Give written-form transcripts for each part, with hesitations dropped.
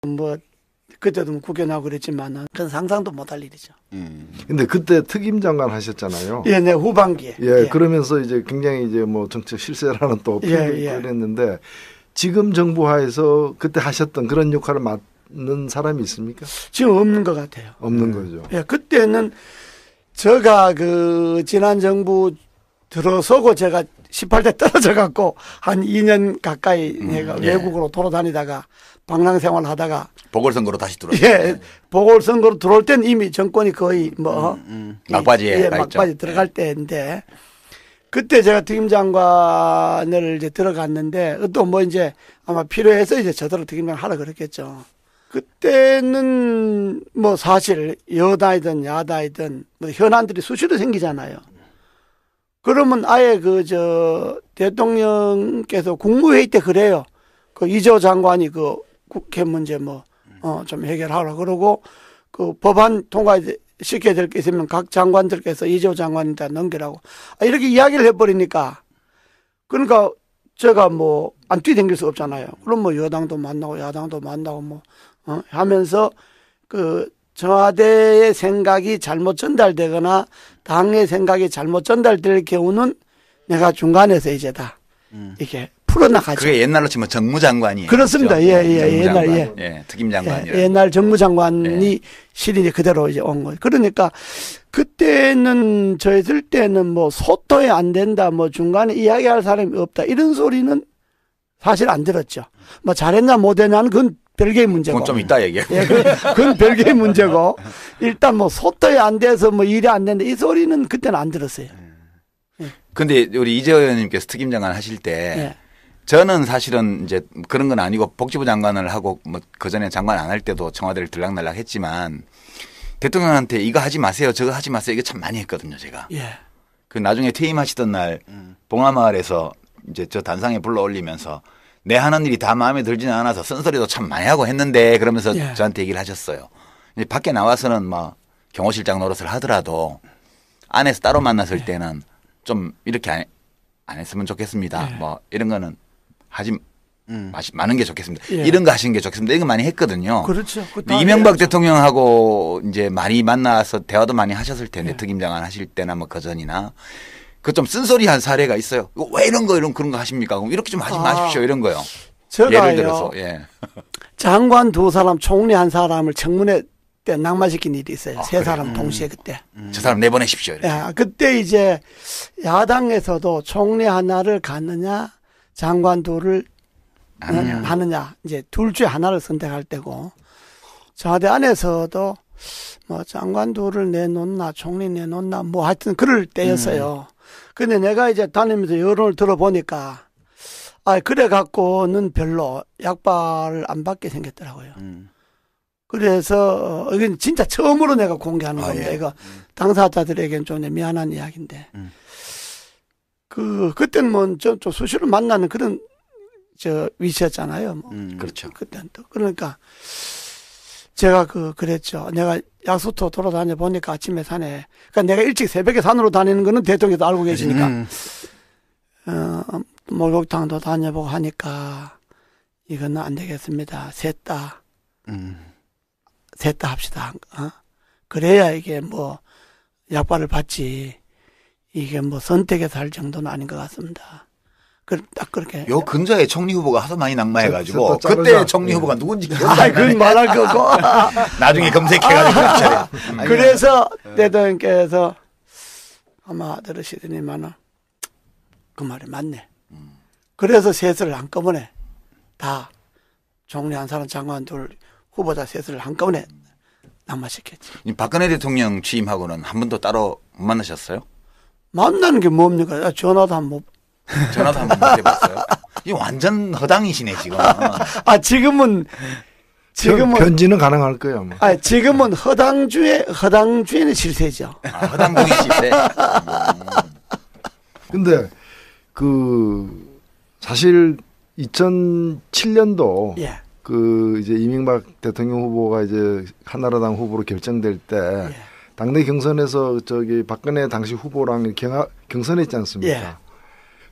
뭐 그때도 국회나고 그랬지만은 그건 상상도 못할 일이죠. 근데 그때 특임 장관 하셨잖아요. 예, 네, 후반기에. 예, 그러면서 이제 굉장히 이제 뭐 정책 실세라는 또 표현을 그랬는데 지금 정부 하에서 그때 하셨던 그런 역할을 맡는 사람이 있습니까? 지금 없는 것 같아요. 없는 거죠. 예, 그때는 제가 그 지난 정부 들어서고 제가 18대 떨어져 갖고 한 2년 가까이 내가 외국으로 돌아다니다가 방랑 생활 하다가 보궐선거로 다시 들어왔어요. 예, 보궐선거로 들어올 땐 이미 정권이 거의 뭐 막바지에 막바지 들어갈 때인데 그때 제가 특임장관을 이제 들어갔는데 또 뭐 이제 아마 필요해서 이제 저대로 특임장 하라 그랬겠죠. 그때는 뭐 사실 여당이든 야당이든 뭐 현안들이 수시로 생기잖아요. 그러면 아예 대통령께서 국무회의 때 그래요. 그 이재호 장관이 그 국회 문제 좀 해결하라 그러고 그 법안 통과 시켜야 될 게 있으면 각 장관들께서 이재호 장관한테 넘기라고. 이렇게 이야기를 해버리니까 그러니까 제가 뭐 안 뛰댕길 수 없잖아요. 그럼 뭐 여당도 만나고 야당도 만나고 하면서 그 청와대의 생각이 잘못 전달되거나 당의 생각이 잘못 전달될 경우는 내가 중간에서 이제 다 이렇게 풀어나가죠. 그게 옛날로 치면 정무장관이에요. 그렇습니다. 그렇죠? 옛날 특임장관이. 옛날 정무장관이 실이 그대로 이제 온 거예요. 그러니까 그때는 저 있을 때는 뭐 소통이 안 된다, 뭐 중간에 이야기할 사람이 없다 이런 소리는 사실 안 들었죠. 뭐 잘했냐 못했냐는 그건 별개의 문제고. 그건 좀 이따 얘기해. 예, 그건 별개의 문제고. 일단 뭐 소통이 안 돼서 뭐 일이 안 된다 이 소리는 그때는 안 들었어요. 근데 우리 이재호 의원님께서 특임장관 하실 때 저는 사실은 이제 그런 건 아니고 복지부 장관을 하고 뭐 그전에 장관 안 할 때도 청와대를 들락날락 했지만 대통령한테 이거 하지 마세요. 저거 하지 마세요. 이거 참 많이 했거든요, 제가. 그 나중에 퇴임하시던 날 봉화마을에서 이제 저 단상에 불러 올리면서 내 하는 일이 다 마음에 들지는 않아서 쓴소리도 참 많이 하고 했는데 그러면서 저한테 얘기를 하셨어요. 이제 밖에 나와서는 뭐 경호실장 노릇을 하더라도 안에서 따로 만났을 때는 좀 이렇게 안 했으면 좋겠습니다. 뭐 이런 거는 하지 많은 게 좋겠습니다. 이런 거 하시는 게 좋겠습니다. 이거 많이 했거든요. 그렇죠. 이명박 대통령하고 이제 많이 만나서 대화도 많이 하셨을 텐데 특임장관 하실 때나 뭐 그전이나 그 좀 쓴소리한 사례가 있어요. 왜 이런 그런 거 하십니까? 그럼 이렇게 좀 하지 마십시오. 이런 거요. 예를 들어서. 장관 두 사람, 총리 한 사람을 청문회 때 낙마시킨 일이 있어요. 세 사람 동시에 그때. 저 사람 내보내십시오. 이렇게. 그때 이제 야당에서도 총리 하나를 갖느냐 장관 둘을 하느냐 이제 둘 중에 하나를 선택할 때고 청와대 안에서도 뭐 장관 둘을 내놓나 총리 내놓나 뭐 하여튼 그럴 때였어요. 근데 내가 이제 다니면서 여론을 들어보니까 그래 갖고는 별로 약발을 안 받게 생겼더라고요. 그래서 이건 진짜 처음으로 내가 공개하는 겁니다. 이거 당사자들에게는 좀 미안한 이야기인데 그때는 뭐 좀 수시로 만나는 그런 위치였잖아요. 그렇죠. 그때는 또 그러니까 제가 그랬죠. 내가 약수터 돌아다녀 보니까 아침에 산에 그러니까 내가 일찍 새벽에 산으로 다니는 거는 대통령도 알고 계시니까 목욕탕도 다녀보고 하니까 이거는 안 되겠습니다. 셋 다 합시다. 그래야 이게 뭐 약발을 받지 이게 뭐 선택해서 할 정도는 아닌 것 같습니다. 딱 그렇게. 요 근처에 총리 후보가 하도 많이 낙마해가지고 그때 총리 후보가 누군지 기억나요? 그건 말할 거고. 나중에 검색해가지고. 그래서 대통령께서 아마 들으시더니만은 그 말이 맞네. 그래서 셋을 한꺼번에 다 총리 한 사람 장관 둘 후보자 셋을 한꺼번에 낙마시켰지. 박근혜 대통령 취임하고는 한 번도 따로 못 만나셨어요? 만나는 게 뭡니까? 전화도 한 번. 전화도 한 번 못 해봤어요? 이 완전 허당이시네 지금. 지금은 편지는 가능할 거예요. 뭐. 지금은 허당주의는 실세죠. 허당주의 실세. 근데 사실 2007년도 이제 이명박 대통령 후보가 이제 한나라당 후보로 결정될 때 당내 경선에서 박근혜 당시 후보랑 경선했지 않습니까?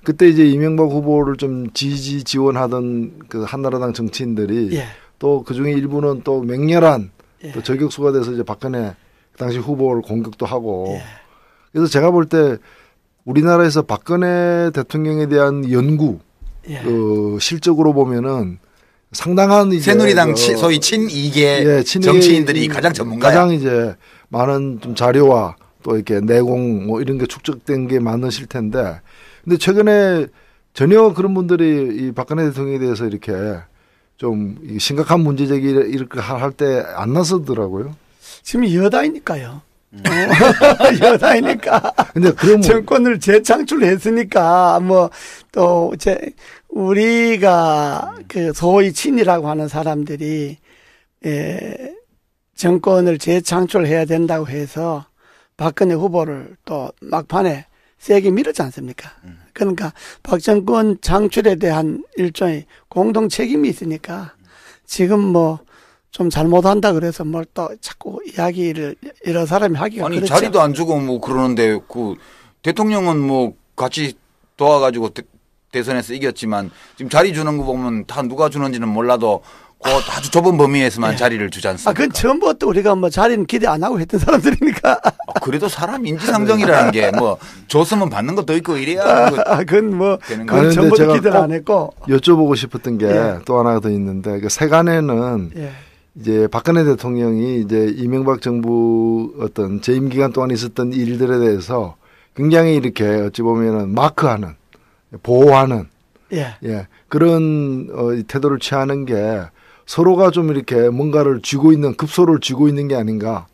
그때 이제 이명박 후보를 좀 지원하던 그 한나라당 정치인들이 또 그중에 일부는 또 맹렬한 예. 또 저격수가 돼서 이제 박근혜 당시 후보를 공격도 하고 예. 그래서 제가 볼 때 우리나라에서 박근혜 대통령에 대한 연구 예. 실적으로 보면은 상당한 이제 새누리당 소위 친이계 예, 정치인들이 가장 전문가야. 가장 이제 많은 좀 자료와 또 이렇게 내공 뭐 이런 게 축적된 게 많으실 텐데 근데 최근에 전혀 그런 분들이 이 박근혜 대통령에 대해서 이렇게 좀 심각한 문제 제기 이렇게 할 때 안 나서더라고요. 지금 여당이니까요. 여당이니까. 근데 그럼 정권을 재창출했으니까 뭐 또 우리가 그 소위 친이라고 하는 사람들이 정권을 재창출해야 된다고 해서 박근혜 후보를 또 막판에 세게 밀었지 않습니까? 그러니까 박정권 창출에 대한 일종의 공동 책임이 있으니까 지금 뭐 좀 잘못한다 그래서 뭘 또 자꾸 이야기를 여러 사람이 하기가 아니 그렇죠. 자리도 안 주고 뭐 그러는데 그 대통령은 뭐 같이 도와가지고 대선에서 이겼지만 지금 자리 주는 거 보면 다 누가 주는지는 몰라도 그 아주 좁은 범위에서만 예. 자리를 주지 않습니까? 그건 처음부터 우리가 뭐 자리는 기대 안 하고 했던 사람들이니까. 그래도 사람 인지상정이라는 게 뭐 줬으면 받는 것도 있고 이래야 그건 뭐 되는 그건 아니, 근데 처음부터 제가 기대를 안 했고. 여쭤보고 싶었던 게 예. 또 하나가 더 있는데 그 세간에는 예. 이제 박근혜 대통령이 이제 이명박 정부 어떤 재임 기간 동안 있었던 일들에 대해서 굉장히 이렇게 어찌 보면은 마크하는 보호하는 예. 예 그런 태도를 취하는 게 서로가 좀 이렇게 뭔가를 쥐고 있는 급소를 쥐고 있는 게 아닌가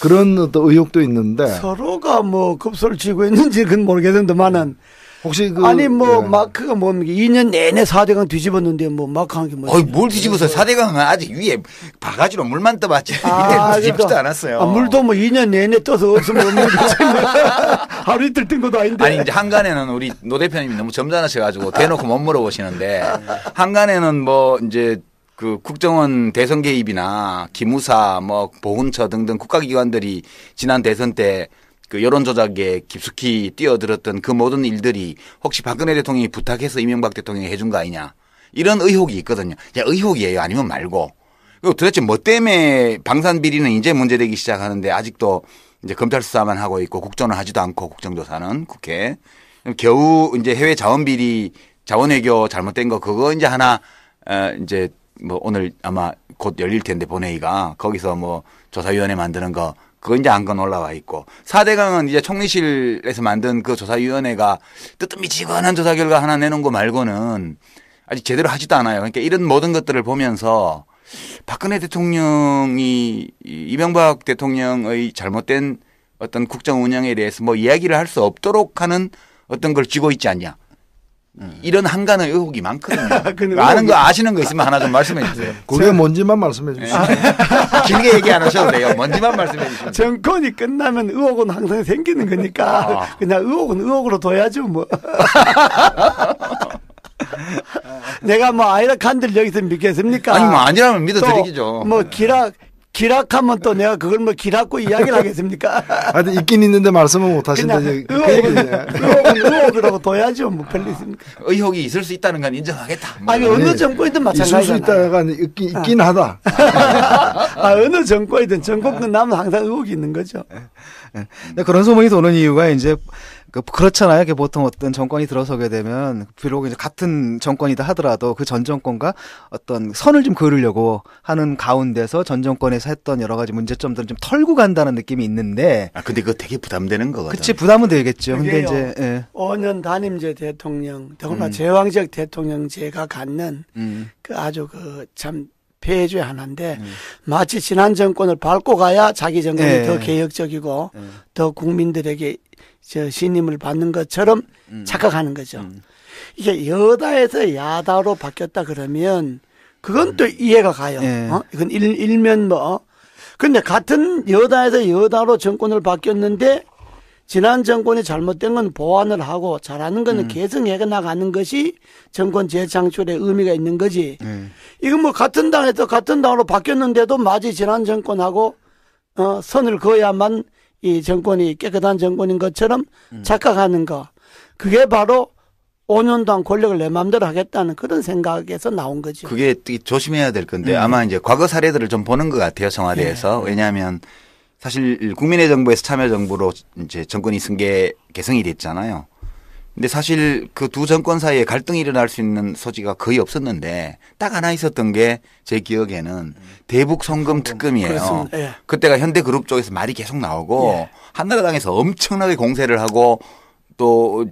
그런 어떤 의혹도 있는데 서로가 뭐 급소를 쥐고 있는지 그건 모르겠는데만은 혹시 아니 뭐 예. 마크가 뭡니까 2년 내내 4대강 뒤집었는데 뭐 마크한 게 뭐지? 어이 뭘 뒤집어서 4대강은 아직 위에 바가지로 물만 떠봤지 밑에 뒤집지도 그러니까. 않았어요. 물도 뭐 2년 내내 떠서 없으면 없는 거지. 하루 이틀 뜬 것도 아닌데. 아니 이제 한간에는 우리 노 대표님이 너무 점잖으셔가지고 대놓고 못 물어보시는데 한간에는 뭐 이제 그 국정원 대선 개입이나 기무사 뭐 보훈처 등등 국가기관들이 지난 대선 때 그 여론 조작에 깊숙이 뛰어들었던 그 모든 일들이 혹시 박근혜 대통령이 부탁해서 이명박 대통령이 해준 거 아니냐 이런 의혹이 있거든요. 야, 의혹이에요. 아니면 말고. 그리고 도대체 뭐 때문에 방산 비리는 이제 문제되기 시작하는데 아직도 이제 검찰 수사만 하고 있고 국정을 하지도 않고 국정조사는 국회. 겨우 이제 해외 자원 비리 자원외교 잘못된 거 그거 이제 하나 이제 뭐 오늘 아마 곧 열릴 텐데 본회의가 거기서 뭐 조사위원회 만드는 거 그거 이제 안건 올라와 있고 4대강은 이제 총리실에서 만든 그 조사위원회가 뜨뜻미지근한 조사 결과 하나 내놓은 거 말고는 아직 제대로 하지도 않아요. 그러니까 이런 모든 것들을 보면서 박근혜 대통령이 이명박 대통령의 잘못된 어떤 국정 운영에 대해서 뭐 이야기를 할 수 없도록 하는 어떤 걸 쥐고 있지 않냐. 이런 한간의 의혹이 많거든요. 아는 거 아시는 거 있으면 하나 좀 말씀해 주세요. 그게 뭔지만 말씀해 주시죠. 길게 얘기 안 하셔도 돼요. 뭔지만 말씀해 주시면. 정권이 끝나면 의혹은 항상 생기는 거니까 그냥 의혹은 의혹으로 둬야죠 뭐. 내가 뭐 아이라칸들 여기서 믿겠습니까? 아니 뭐 아니라면 믿어드리죠. 뭐 기락하면 또 내가 그걸 뭐 기락고 이야기를 하겠습니까? 하여튼 있긴 있는데 말씀은 못 하신다. 그냥 의혹은 의혹이라고 둬야죠. 뭐 별로 있습니까? 의혹이 있을 수 있다는 건 인정하겠다. 뭐 아니 어느 정권이든 있을 수 마찬가지잖아요. 있다가 있긴 하다. 어느 정권이든 정권 끝나면 항상 의혹이 있는 거죠. 네, 그런 소문이 도는 이유가 이제 그렇잖아요. 보통 어떤 정권이 들어서게 되면 비록 이제 같은 정권이다 하더라도 그 전 정권과 어떤 선을 좀 그으려고 하는 가운데서 전 정권에서 했던 여러 가지 문제점들을 좀 털고 간다는 느낌이 있는데. 아 근데 그거 되게 부담되는 거거든. 그치 부담은 되겠죠. 근데 그게요. 이제 5년 단임제 대통령, 더구나 제왕적 대통령제가 갖는 그 아주 그 참 폐해주의 하나인데 마치 지난 정권을 밟고 가야 자기 정권이 더 개혁적이고 더 국민들에게 신임을 받는 것처럼 착각하는 거죠. 이게 여다에서 야다로 바뀌었다 그러면 그건 또 이해가 가요. 이건 일면 뭐. 근데 같은 여다에서 여다로 정권을 바뀌었는데 지난 정권이 잘못된 건 보완을 하고 잘하는 거는 개성해 나가는 것이 정권 재창출에 의미가 있는 거지. 이건 뭐 같은 당에서 같은 당으로 바뀌었는데도 마치 지난 정권하고 선을 그어야만 이 정권이 깨끗한 정권인 것처럼 착각하는 거. 그게 바로 5년 동안 권력을 내 마음대로 하겠다는 그런 생각에서 나온 거죠. 그게 되게 조심해야 될 건데 아마 이제 과거 사례들을 좀 보는 것 같아요. 청와대에서. 왜냐하면 사실 국민의 정부에서 참여정부로 이제 정권이 개성이 됐잖아요. 근데 사실 그 두 정권 사이에 갈등이 일어날 수 있는 소지가 거의 없었는데 딱 하나 있었던 게 제 기억에는 대북 송금 특검이에요. 그렇습니다. 예. 그때가 현대그룹 쪽에서 말이 계속 나오고 예. 한나라당에서 엄청나게 공세를 하고 또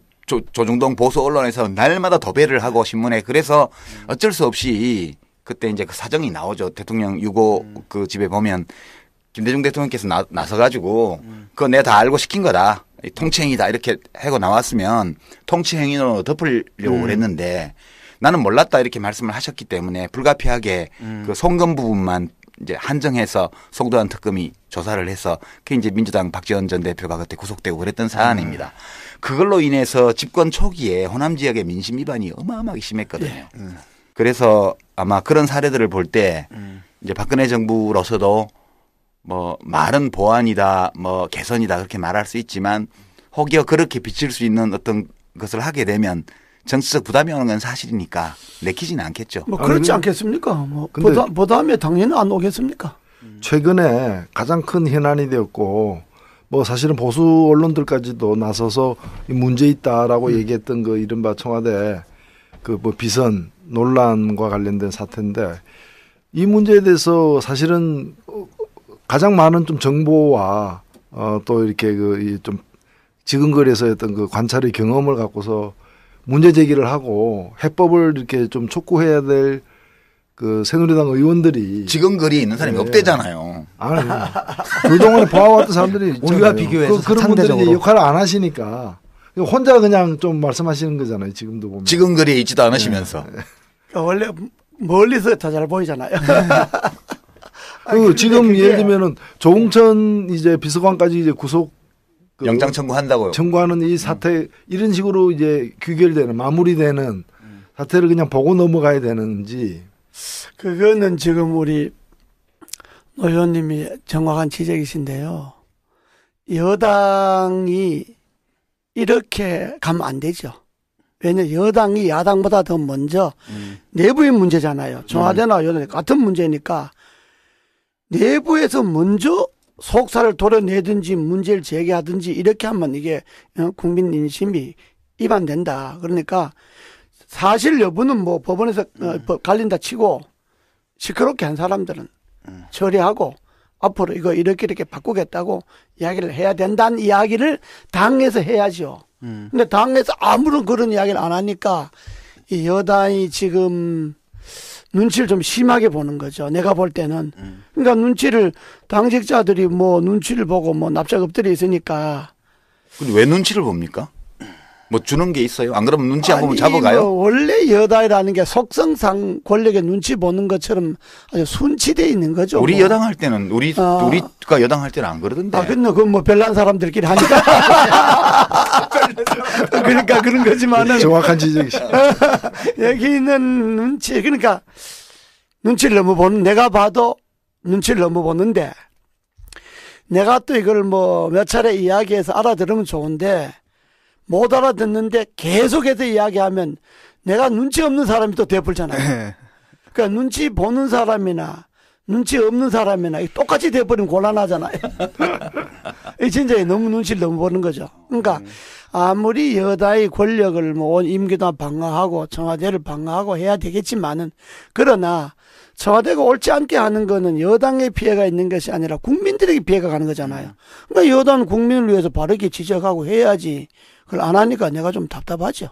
조중동 보수 언론에서 날마다 도배를 하고 신문에 그래서 어쩔 수 없이 그때 이제 그 사정이 나오죠. 대통령 유고 그 집에 보면 김대중 대통령께서 나서가지고 그거 내가 다 알고 시킨 거다. 통치행위다 이렇게 하고 나왔으면 통치행위로 덮으려고 그랬는데 나는 몰랐다 이렇게 말씀을 하셨기 때문에 불가피하게 그 송금 부분만 이제 한정해서 송도한 특검이 조사를 해서 그게 이제 민주당 박지원 전 대표가 그때 구속되고 그랬던 사안입니다. 그걸로 인해서 집권 초기에 호남 지역의 민심 위반이 어마어마하게 심했거든요. 그래서 아마 그런 사례들을 볼 때 이제 박근혜 정부로서도 뭐 말은 보완이다, 뭐 개선이다 그렇게 말할 수 있지만 혹여 그렇게 비칠 수 있는 어떤 것을 하게 되면 정치적 부담이 오는 건 사실이니까 내키지는 않겠죠. 뭐 그렇지 않겠습니까? 뭐 근데 부담에 당연히 안 오겠습니까? 최근에 가장 큰 현안이 되었고 뭐 사실은 보수 언론들까지도 나서서 이 문제 있다라고 얘기했던 그 이른바 청와대 그 뭐 비선 논란과 관련된 사태인데 이 문제에 대해서 사실은 가장 많은 좀 정보와 또 이렇게 그 좀 지근거리에서 했던 그 관찰의 경험을 갖고서 문제 제기를 하고 해법을 이렇게 좀 촉구해야 될 그 새누리당 의원들이 지근거리에 있는 사람이 없대잖아요. 아니, 그동안에 보아왔던 사람들이 우리와 비교해서 그런 분들이 상대적으로. 역할을 안 하시니까 혼자 그냥 좀 말씀하시는 거잖아요. 지금도 보면. 지근거리에 있지도 않으시면서. 그러니까 원래 멀리서 더 잘 보이잖아요. 지금 예를 들면은 조홍천 이제 비서관까지 이제 구속 영장 청구한다고요. 청구하는 이 사태 이런 식으로 이제 규결되는 마무리되는 사태를 그냥 보고 넘어가야 되는지. 그거는 지금 우리 노 의원님이 정확한 지적이신데요. 여당이 이렇게 가면 안 되죠. 왜냐하면 여당이 야당보다 더 먼저 내부의 문제잖아요. 청와대나 여당 같은 문제니까 내부에서 먼저 속살을 도려내든지 문제를 제기하든지 이렇게 하면 이게 국민 인심이 위반된다. 그러니까 사실 여부는 뭐 법원에서 갈린다 치고 시끄럽게 한 사람들은 처리하고 앞으로 이거 이렇게 바꾸겠다고 이야기를 해야 된다는 이야기를 당에서 해야죠. 근데 당에서 아무런 그런 이야기를 안 하니까 이 여당이 지금 눈치를 좀 심하게 보는 거죠. 내가 볼 때는. 그러니까 눈치를 당직자들이 뭐 눈치를 보고 뭐 납작 엎드려 있으니까. 근데 왜 눈치를 봅니까? 뭐 주는 게 있어요? 안 그러면 눈치 안 보면 잡아가요? 뭐 원래 여당이라는 게 속성상 권력의 눈치 보는 것처럼 아주 순치되어 있는 거죠. 우리 뭐. 여당 할 때는 우리가 여당 할 때는 안 그러던데. 근데 그건 뭐 별난 사람들끼리 하니까. 그러니까 그런 거지만은. 정확한 지적이시죠. 여기는 눈치, 그러니까 눈치를 너무 보는, 내가 봐도 눈치를 너무 보는데 내가 또 이걸 뭐 몇 차례 이야기해서 알아들으면 좋은데 못 알아듣는데 계속해서 이야기하면 내가 눈치 없는 사람이 또 돼버리잖아요. 그러니까 눈치 보는 사람이나 눈치 없는 사람이나 똑같이 돼버리면 곤란하잖아요. 진짜 너무 눈치를 너무 보는 거죠. 그러니까 아무리 여당의 권력을 뭐 임기도 방어하고 청와대를 방어하고 해야 되겠지만은 그러나 청와대가 옳지 않게 하는 거는 여당의 피해가 있는 것이 아니라 국민들에게 피해가 가는 거잖아요. 그러니까 여당은 국민을 위해서 바르게 지적하고 해야지. 그걸 안 하니까 내가 좀 답답하죠.